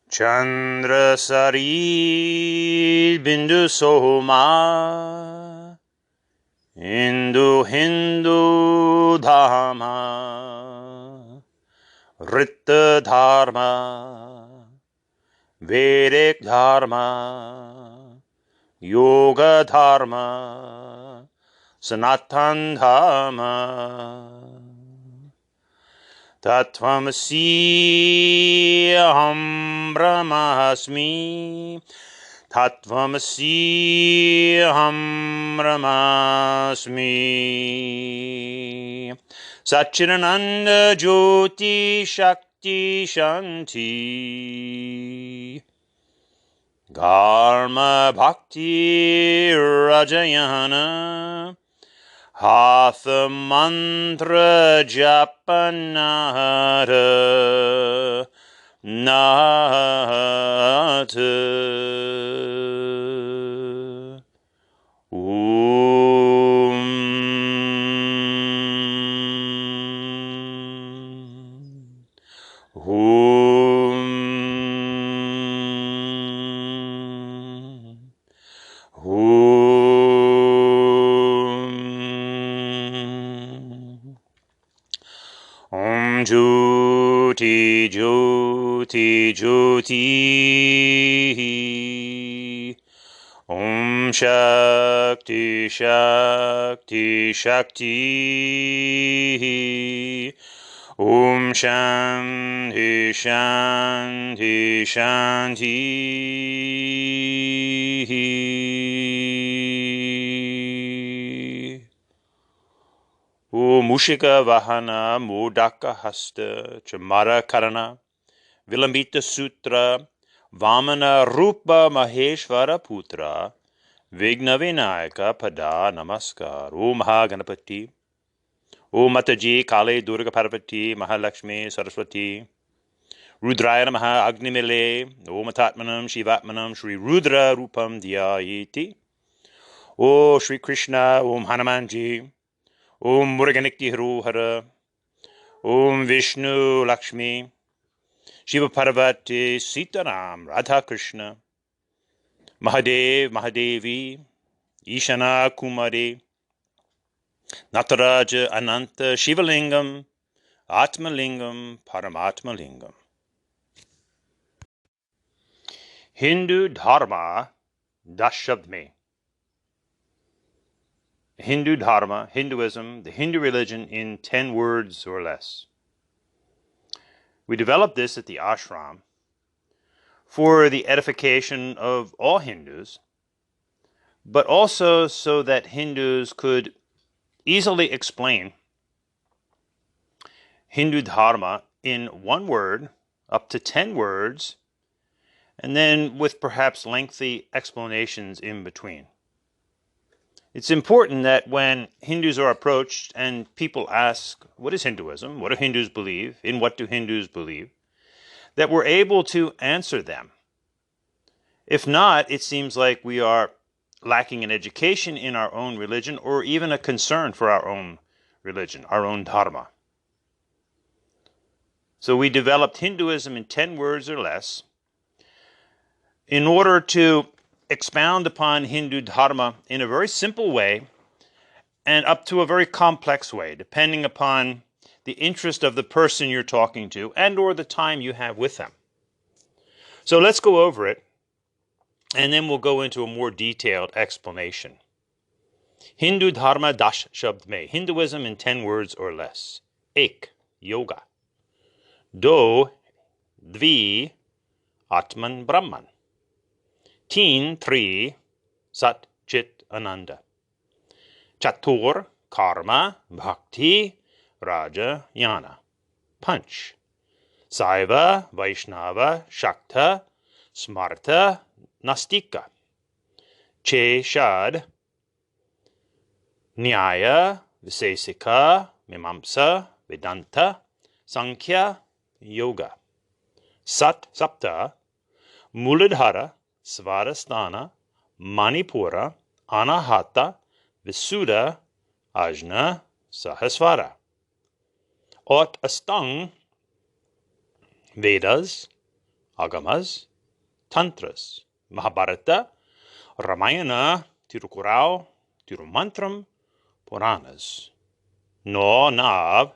Chandra Sari Bindu Sohuma Hindu Hindu Dharma Rita Dharma Vedic Dharma Yoga Dharma Sanatan Dharma Tattvamasi Aham Brahmasmi Tattvamasi Aham Brahmasmi Satchidananda Jyoti Shakti Shanti Dharma Bhakti Rajayana Hatha Mantra Japanara Nata Om Jyoti Jyoti Jyoti Om Shakti Shakti Shakti Om Shanti Shanti Shanti O Mushika Vahana Modaka Hasta Chamara Karana Vilambita Sutra Vamana Rupa Maheshvara Putra Vigna Vinayaka Pada Namaskar O Mahaganapati O Mataji Kale Durga Parvati Mahalakshmi Saraswati Rudraya Namaha Agnimile O Matatmanam Shivatmanam Shri Rudra Rupam Dhyayiti O Shri Krishna Om Hanumanji Om Muruganikti Hara Om Vishnu Lakshmi Shiva Parvati Sitaram Radha Krishna Mahadev Mahadevi Ishana Kumari Nataraja Ananta Shivalingam Atmalingam Paramatmalingam Hindu Dharma Dashabdme Hindu Dharma, Hinduism, the Hindu religion in 10 words or less. We developed this at the ashram for the edification of all Hindus, but also so that Hindus could easily explain Hindu Dharma in 1 word, up to 10 words, and then with perhaps lengthy explanations in between. It's important that when Hindus are approached and people ask, what is Hinduism? What do Hindus believe? In what do Hindus believe? That we're able to answer them. If not, it seems like we are lacking an education in our own religion or even a concern for our own religion, our own Dharma. So we developed Hinduism in 10 words or less in order to expound upon Hindu Dharma in a very simple way and up to a very complex way, depending upon the interest of the person you're talking to and or the time you have with them. So let's go over it, and then we'll go into a more detailed explanation. Hindu Dharma Dash Shabd Mein, Hinduism in 10 words or less. Ek, Yoga. Do, Dvi, Atman Brahman. Teen, 3, Sat Chit Ananda. Chatur, Karma, Bhakti, Raja, Yana. Panch. Saiva, Vaishnava, Shakta, Smarta, Nastika. Che Shad, Nyaya, Visesika, Mimamsa, Vedanta, Sankhya, Yoga. Sat Sapta, Muladhara, Svarasthana, Manipura, Anahata, Visuddha, Ajna, Sahasvara. Aut Astang, Vedas, Agamas, Tantras, Mahabharata, Ramayana, Tirukurau, Tirumantram, Puranas. No Nav,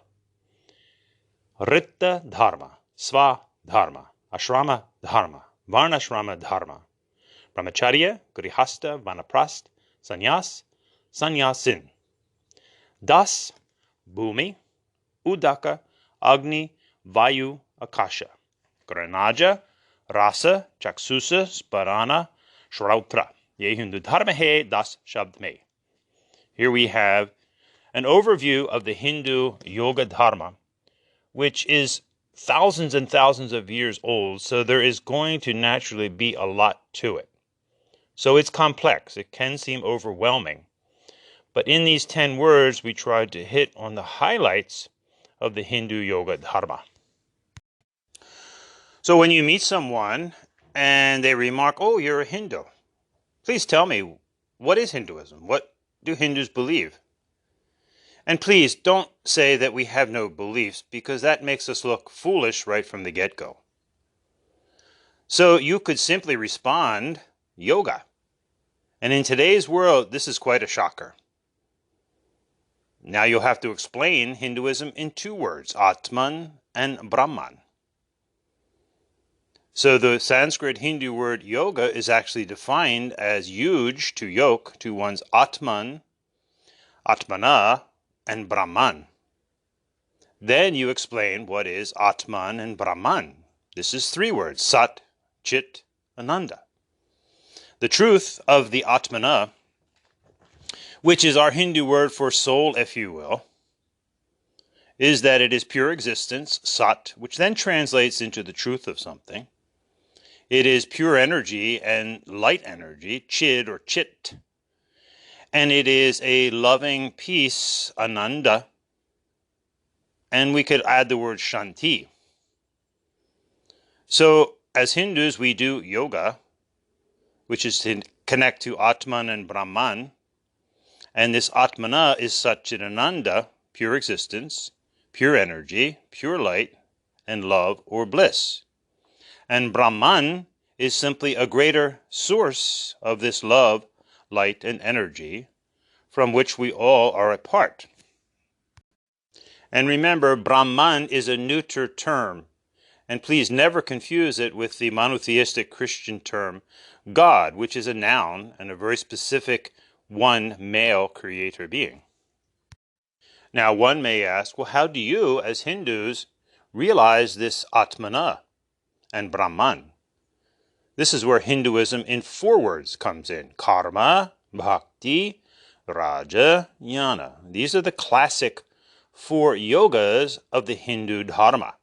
Ritta Dharma, Sva Dharma, Ashrama Dharma, Varnashrama Dharma, Brahmacharya, Grihasta, Vanaprast, Sannyas, Sannyasin. Das, Bhumi, Udaka, Agni, Vayu, Akasha. Granaja, Rasa, Chaksusa, Sparana, Shrautra. Ye Hindu Dharma He Das Shabd Me. Here we have an overview of the Hindu Yoga Dharma, which is thousands and thousands of years old, so there is going to naturally be a lot to it. So it's complex. It can seem overwhelming. But in these 10 words, we tried to hit on the highlights of the Hindu Yoga Dharma. So when you meet someone and they remark, "Oh, you're a Hindu," please tell me, what is Hinduism? What do Hindus believe? And please don't say that we have no beliefs, because that makes us look foolish right from the get-go. So you could simply respond, yoga. And in today's world, this is quite a shocker. Now you'll have to explain Hinduism in 2 words, Atman and Brahman. So the Sanskrit Hindu word yoga is actually defined as yuj, to yoke, to one's Atman, Atmana, and Brahman. Then you explain what is Atman and Brahman. This is 3 words, Sat, Chit, Ananda. The truth of the Atmana, which is our Hindu word for soul, if you will, is that it is pure existence, Sat, which then translates into the truth of something. It is pure energy and light energy, Chid or Chit. And it is a loving peace, Ananda. And we could add the word Shanti. So as Hindus, we do yoga, which is to connect to Atman and Brahman. And this Atmana is Satchidananda, pure existence, pure energy, pure light, and love or bliss. And Brahman is simply a greater source of this love, light, and energy from which we all are a part. And remember, Brahman is a neuter term. And please never confuse it with the monotheistic Christian term God, which is a noun and a very specific one male creator being. Now one may ask, well, how do you as Hindus realize this Atmana and Brahman? This is where Hinduism in 4 words comes in. Karma, Bhakti, Raja, Jnana. These are the classic 4 yogas of the Hindu Dharma.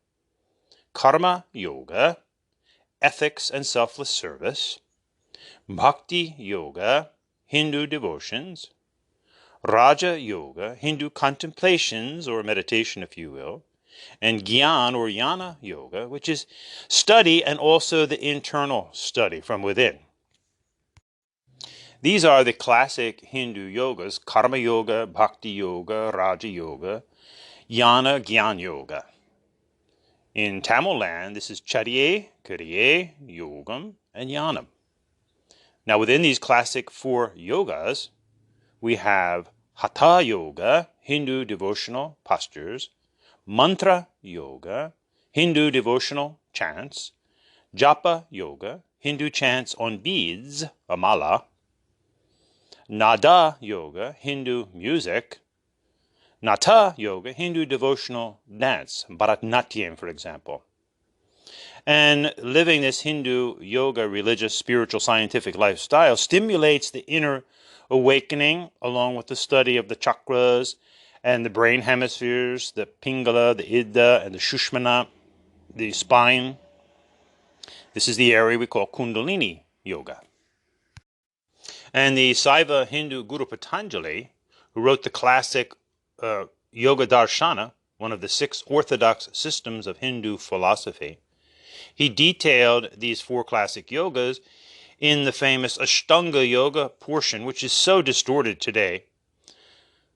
Karma Yoga, ethics and selfless service. Bhakti Yoga, Hindu devotions. Raja Yoga, Hindu contemplations or meditation, if you will. And Gyan or Jnana Yoga, which is study and also the internal study from within. These are the classic Hindu yogas: Karma Yoga, Bhakti Yoga, Raja Yoga, Jnana, Gyan Yoga. In Tamil land, this is Charye, Kriye, Yogam, and Jnanam. Now within these classic 4 yogas, we have Hatha Yoga, Hindu devotional postures, Mantra Yoga, Hindu devotional chants, Japa Yoga, Hindu chants on beads, a mala, Nada Yoga, Hindu music, Nata Yoga, Hindu devotional dance, Bharatanatyam, for example. And living this Hindu yoga, religious, spiritual, scientific lifestyle stimulates the inner awakening along with the study of the chakras and the brain hemispheres, the Pingala, the Ida, and the Shushmana, the spine. This is the area we call Kundalini Yoga. And the Saiva Hindu Guru Patanjali, who wrote the classic Yoga Darshana, one of the 6 orthodox systems of Hindu philosophy, he detailed these 4 classic yogas in the famous Ashtanga Yoga portion, which is so distorted today.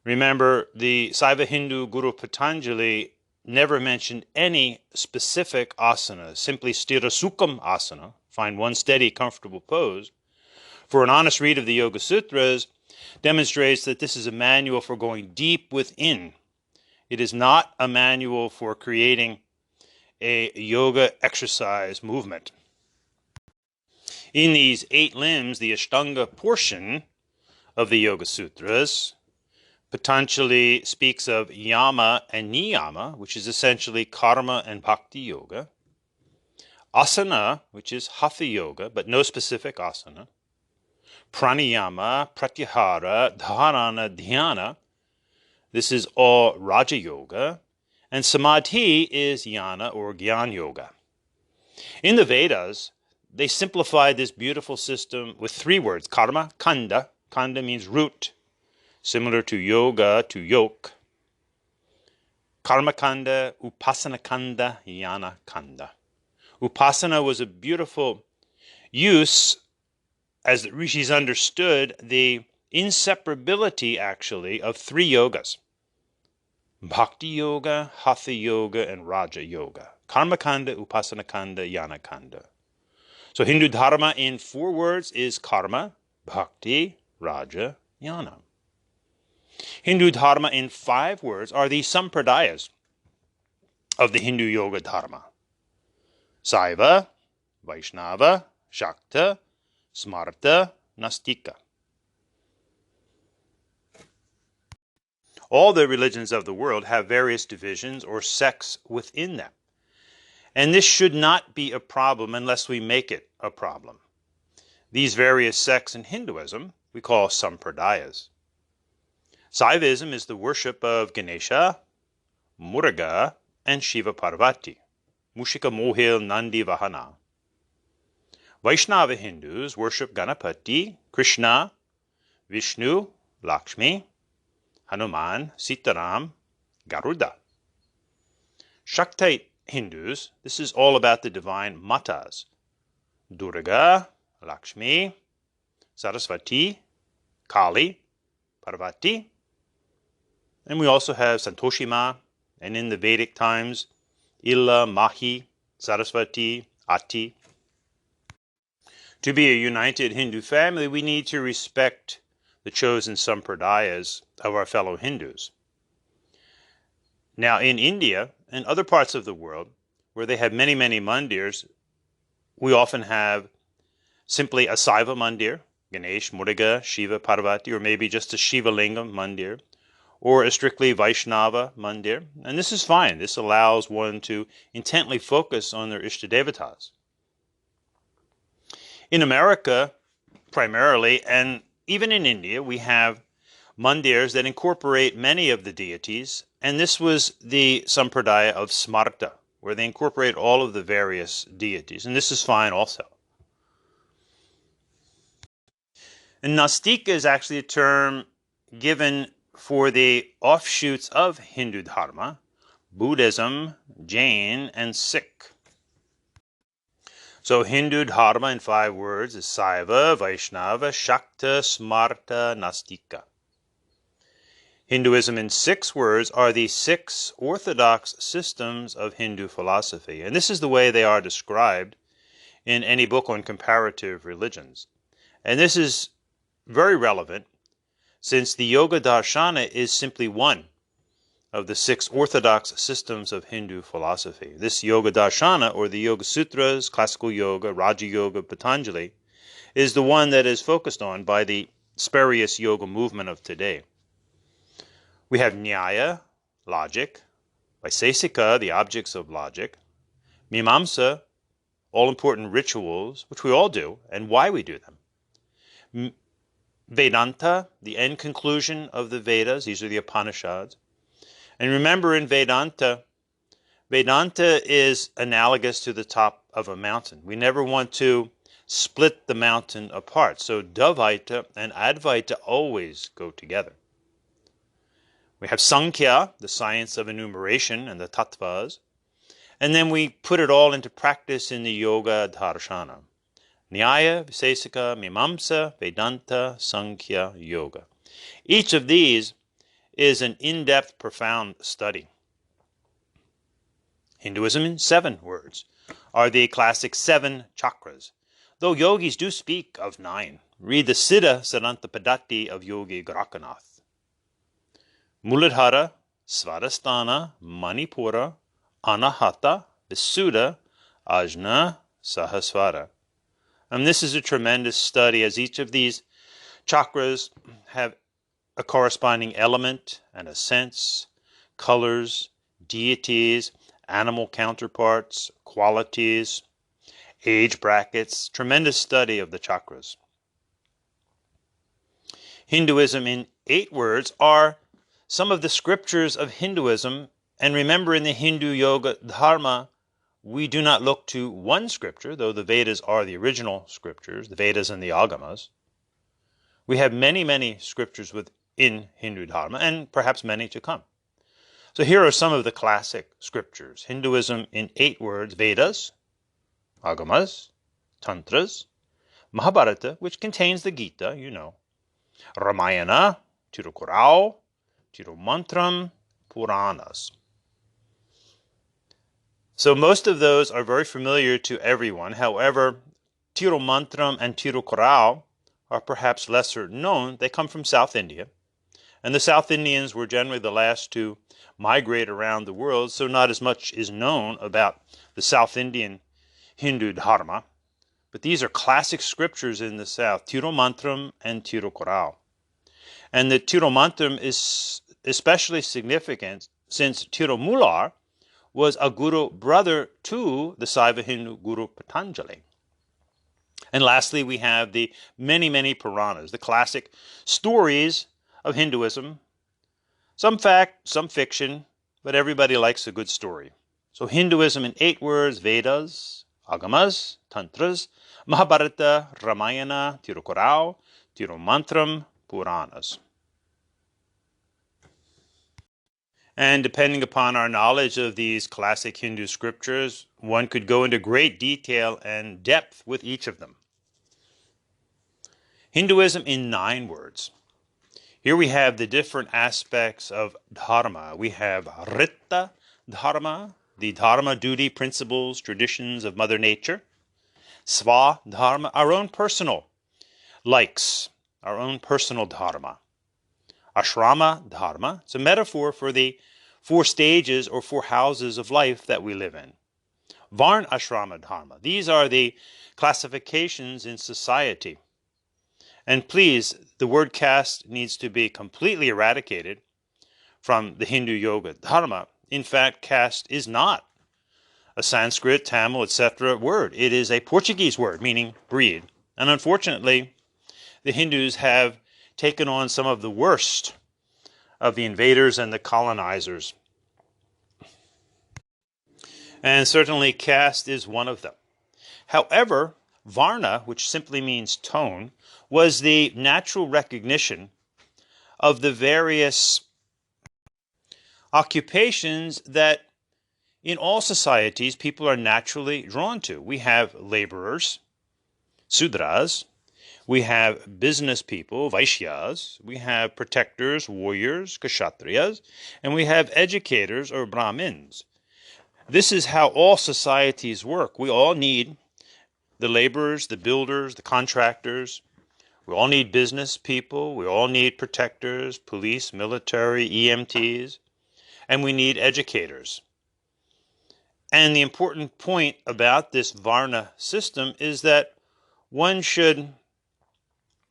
Remember, the Saiva Hindu Guru Patanjali never mentioned any specific asana, simply sthira sukham asana, find one steady, comfortable pose. For an honest read of the Yoga Sutras demonstrates that this is a manual for going deep within. It is not a manual for creating a yoga exercise movement. In these 8 limbs, the Ashtanga portion of the Yoga Sutras, Patanjali speaks of yama and niyama, which is essentially karma and bhakti yoga, asana, which is hatha yoga, but no specific asana, pranayama, pratyahara, dharana, dhyana, this is all raja yoga, and samadhi is jnana or gyan yoga. In the Vedas, they simplified this beautiful system with 3 words, karma, kanda. Kanda means root, similar to yoga, to yoke. Karma kanda, upasana kanda, jnana kanda. Upasana was a beautiful use, as the rishis understood, the inseparability, actually, of 3 yogas. Bhakti yoga, hatha yoga, and raja yoga. Karma kanda, upasana kanda, jnana kanda. So Hindu Dharma in 4 words is karma, bhakti, raja, jnana. Hindu Dharma in 5 words are the sampradayas of the Hindu Yoga Dharma. Saiva, Vaishnava, Shakta, Smarta, Nastika. All the religions of the world have various divisions or sects within them. And this should not be a problem unless we make it a problem. These various sects in Hinduism we call sampradayas. Saivism is the worship of Ganesha, Muruga, and Shiva Parvati, Mushika Mohil Nandi Vahana. Vaishnava Hindus worship Ganapati, Krishna, Vishnu, Lakshmi, Hanuman, Sitaram, Garuda. Shaktite Hindus, this is all about the divine matas, Durga, Lakshmi, Saraswati, Kali, Parvati, and we also have Santoshima, and in the Vedic times, Ila, Mahi, Saraswati, Ati. To be a united Hindu family, we need to respect the chosen sampradayas of our fellow Hindus. Now, in India and other parts of the world, where they have many, many mandirs, we often have simply a Saiva mandir, Ganesh, Muruga, Shiva, Parvati, or maybe just a Shiva Lingam mandir, or a strictly Vaishnava mandir. And this is fine. This allows one to intently focus on their Ishtadevatas. In America, primarily, and even in India, we have mandirs that incorporate many of the deities, and this was the sampradaya of Smarta, where they incorporate all of the various deities, and this is fine also. And Nastika is actually a term given for the offshoots of Hindu Dharma, Buddhism, Jain, and Sikh. So Hindu Dharma in 5 words is Saiva, Vaishnava, Shakta, Smarta, Nastika. Hinduism in 6 words are the 6 orthodox systems of Hindu philosophy. And this is the way they are described in any book on comparative religions. And this is very relevant since the Yoga Darshana is simply one of the 6 orthodox systems of Hindu philosophy. This Yoga Darshana, or the Yoga Sutras, Classical Yoga, Raja Yoga, Patanjali, is the one that is focused on by the spurious yoga movement of today. We have Nyaya, logic, Vaisesika, the objects of logic, Mimamsa, all-important rituals, which we all do, and why we do them. Vedanta, the end conclusion of the Vedas, these are the Upanishads. And remember, in Vedanta, Vedanta is analogous to the top of a mountain. We never want to split the mountain apart. So Dvaita and Advaita always go together. We have Sankhya, the science of enumeration, and the tattvas. And then we put it all into practice in the Yoga Darshana. Nyaya, Vaisesika, Mimamsa, Vedanta, Sankhya, Yoga. Each of these is an in-depth, profound study. Hinduism in 7 words are the classic 7 chakras, though yogis do speak of 9. Read the Siddha Sarantapadatti of Yogi Grakanath. Muladhara, Svadhisthana, Manipura, Anahata, Visuddha, Ajna, Sahasrara. And this is a tremendous study, as each of these chakras have a corresponding element and a sense, colors, deities, animal counterparts, qualities, age brackets. Tremendous study of the chakras. Hinduism in 8 words are some of the scriptures of Hinduism. And remember, in the Hindu yoga dharma, we do not look to one scripture, though the Vedas are the original scriptures, the Vedas and the Agamas. We have many, many scriptures within Hindu dharma, and perhaps many to come. So here are some of the classic scriptures. Hinduism in 8 words: Vedas, Agamas, Tantras, Mahabharata, which contains the Gita, you know, Ramayana, Tirukurau, Tirumantram, Puranas. So most of those are very familiar to everyone. However, Tirumantram and Tirukurau are perhaps lesser known. They come from South India. And the South Indians were generally the last to migrate around the world, so not as much is known about the South Indian Hindu Dharma. But these are classic scriptures in the South, Tirumantram and Tirukurau. And the Tirumantram is especially significant since Tirumular was a guru brother to the Saiva Hindu Guru Patanjali. And lastly, we have the many, many Puranas, the classic stories of Hinduism. Some fact, some fiction, but everybody likes a good story. So Hinduism in 8 words: Vedas, Agamas, Tantras, Mahabharata, Ramayana, Tirukurau, Tirumantram, Puranas. And depending upon our knowledge of these classic Hindu scriptures, one could go into great detail and depth with each of them. Hinduism in 9 words. Here we have the different aspects of Dharma. We have Rita Dharma, the Dharma, duty, principles, traditions of Mother Nature. Sva Dharma, our own personal likes, our own personal Dharma. Ashrama Dharma, it's a metaphor for the 4 stages or 4 houses of life that we live in. Varna Ashrama Dharma, these are the classifications in society. And please, the word caste needs to be completely eradicated from the Hindu yoga dharma. In fact, caste is not a Sanskrit, Tamil, etc. word. It is a Portuguese word meaning breed. And unfortunately, the Hindus have taken on some of the worst of the invaders and the colonizers. And certainly caste is one of them. However, Varna, which simply means tone, was the natural recognition of the various occupations that in all societies people are naturally drawn to. We have laborers, Sudras. We have business people, Vaishyas. We have protectors, warriors, Kshatriyas. And we have educators, or Brahmins. This is how all societies work. We all need the laborers, the builders, the contractors. We all need business people. We all need protectors, police, military, EMTs. And we need educators. And the important point about this Varna system is that one should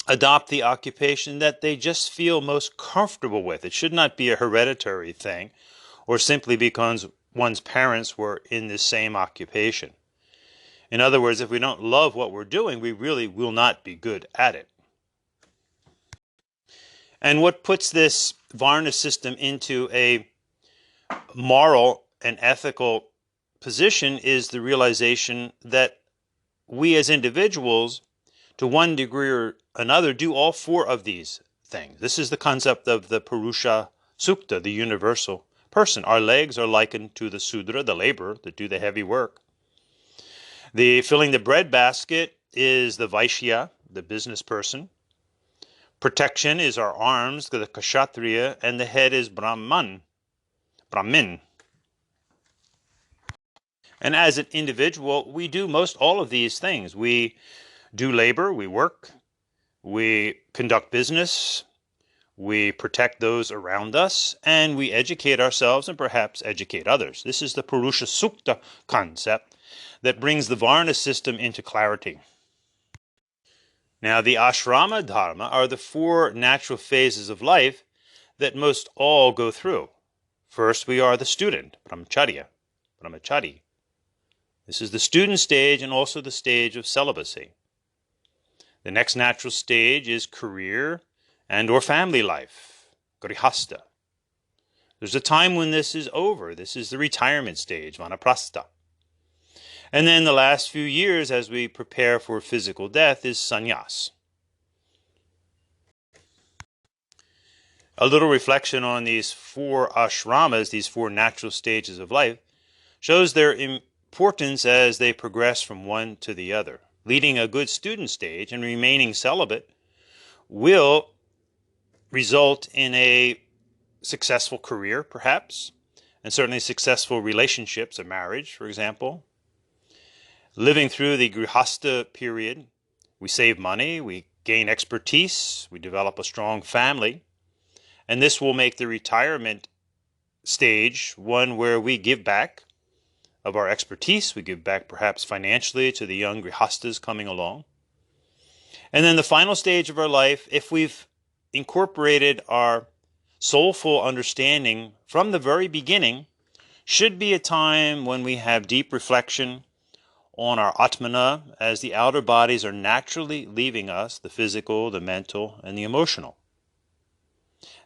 adopt the occupation that they just feel most comfortable with. It should not be a hereditary thing or simply because one's parents were in the same occupation. In other words, if we don't love what we're doing, we really will not be good at it. And what puts this Varna system into a moral and ethical position is the realization that we as individuals, to one degree or another, do all 4 of these things. This is the concept of the Purusha Sukta, the universal person. Our legs are likened to the Sudra, the laborer, that do the heavy work. The filling the bread basket is the Vaishya, the business person. Protection is our arms, the Kshatriya, and the head is Brahmin. And as an individual, we do most all of these things. We do labor, we work, we conduct business, we protect those around us, and we educate ourselves and perhaps educate others. This is the Purusha Sukta concept that brings the Varna system into clarity. Now, the ashrama dharma are the four natural phases of life that most all go through. First, we are the student, brahmachari. This is the student stage and also the stage of celibacy. The next natural stage is career and or family life, grihasta. There's a time when this is over. This is the retirement stage, vanaprastha. And then the last few years as we prepare for physical death is sannyas. A little reflection on these four ashramas, these four natural stages of life, shows their importance as they progress from one to the other. Leading a good student stage and remaining celibate will result in a successful career, perhaps, and certainly successful relationships, a marriage, for example. Living through the grihasta period, we save money, we gain expertise, we develop a strong family, and this will make the retirement stage one where we give back of our expertise, we give back perhaps financially to the young grihastas coming along. And then the final stage of our life, if we've incorporated our soulful understanding from the very beginning, should be a time when we have deep reflection on our atmana as the outer bodies are naturally leaving us, the physical, the mental, and the emotional.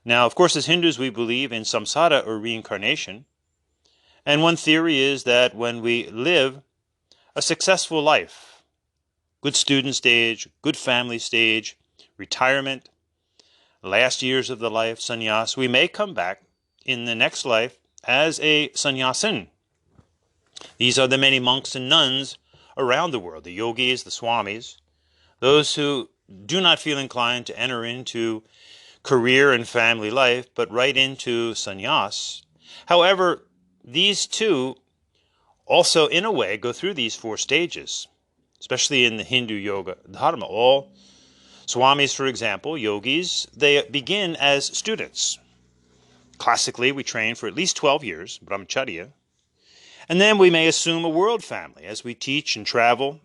Now, of course, as Hindus, we believe in samsara or reincarnation. And one theory is that when we live a successful life, good student stage, good family stage, retirement, last years of the life, sannyas, we may come back in the next life as a sannyasin. These are the many monks and nuns around the world, the yogis, the swamis, those who do not feel inclined to enter into career and family life, but right into sannyas. However, these two also, in a way, go through these four stages, especially in the Hindu yoga dharma. All swamis, for example, yogis, they begin as students. Classically, we train for at least 12 years, brahmacharya, and then we may assume a world family as we teach and travel.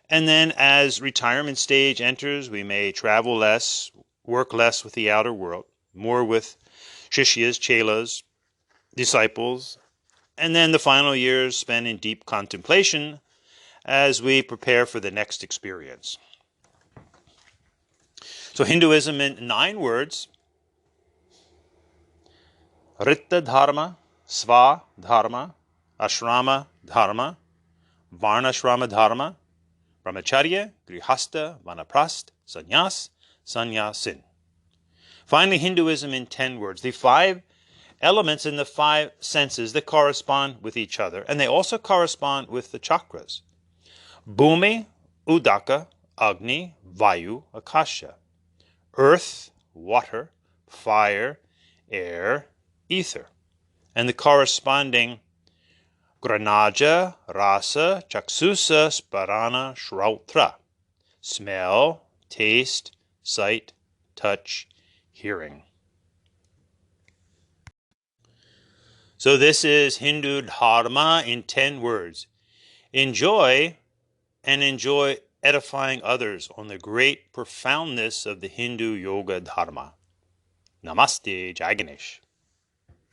And then as retirement stage enters, we may travel less, work less with the outer world, more with shishyas, chelas, disciples, and then the final years spent in deep contemplation as we prepare for the next experience. So Hinduism in 9 words: Rita Dharma, Sva Dharma, Ashrama Dharma, Varnashrama Dharma, Brahmacharya, Grihasta, Vanaprast, Sannyas, Sannyasin. Finally, Hinduism in 10 words. The 5 elements in the 5 senses that correspond with each other, and they also correspond with the chakras. Bhumi, Udaka, Agni, Vayu, Akasha. Earth, water, fire, air, ether. And the corresponding Granaja, Rasa, Chaksusa, Sparana, Shrautra. Smell, taste, sight, touch, hearing. So this is Hindu Dharma in 10 words. Enjoy and enjoy edifying others on the great profoundness of the Hindu Yoga Dharma. Namaste, Jai Ganesh.